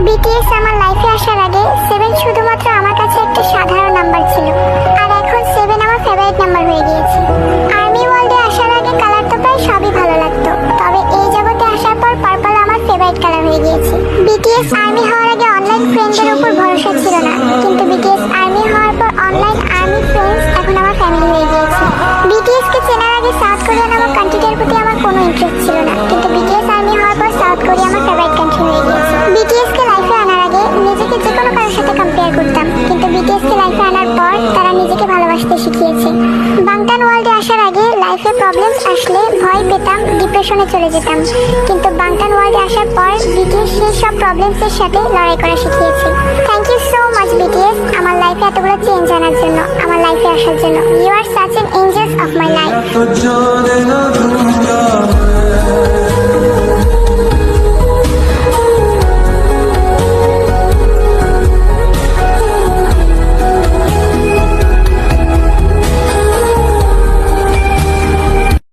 BTS আমার লাইফে আসার আগে 7 শুধুমাত্র আমার কাছে একটা সাধারণ নাম্বার ছিল, আর এখন 7 আমার ফেভারিট নাম্বার হয়ে গিয়েছে। আর্মি ওয়ার্ল্ডে আসার আগে কালার তো প্রায় সবই ভালো লাগতো, তবে এই জগতে আসার পর পার্পল আমার ফেভারিট কালার হয়ে গিয়েছে। বিটিএস আর্মি হওয়ার আগে অনলাইন ফ্রেন্ডের উপর ভরসা ছিল না, কিন্তু বিটিএস আর্মি হওয়ার পর অনলাইন আর্মি ফ্রেন্ডস এখন আমার ফ্যামিলি হয়ে গিয়েছে। বিটিএস কে চেনার আগে সাউথ কোরিয়া নামক কান্ট্রিটার প্রতি আমার কোনো ইন্টারেস্ট ছিল না, কিন্তু বিটিএস আর্মি হওয়ার পর সাউথ কোরিয়া আমার ফেভারিট কান্ট্রি হয়ে গিয়েছে। বিটিএস কে লাইফে আনার আগে নিজেকে যে কোনো কারোর সাথে কম্পেয়ার করতাম, কিন্তু বিটিএস কে লাইফে আনার পর তারা নিজেকে ভালোবাসতে শিখিয়েছে। বাংটান ওয়ার্ল্ডে আসার আগে লাইফে প্রবলেমস আসলে ভয় পেতাম, ডিপ্রেশনে চলে যেতাম, কিন্তু বাংটান ওয়ার্ল্ডে আসার পর বিটিএস সেই সব প্রবলেমসের সাথে লড়াই করা শিখিয়েছে। Thank you so much BTS, আমার লাইফে এতগুলো চেঞ্জ আনার জন্য, আমার লাইফে আসার জন্য। You are such an angels of my life.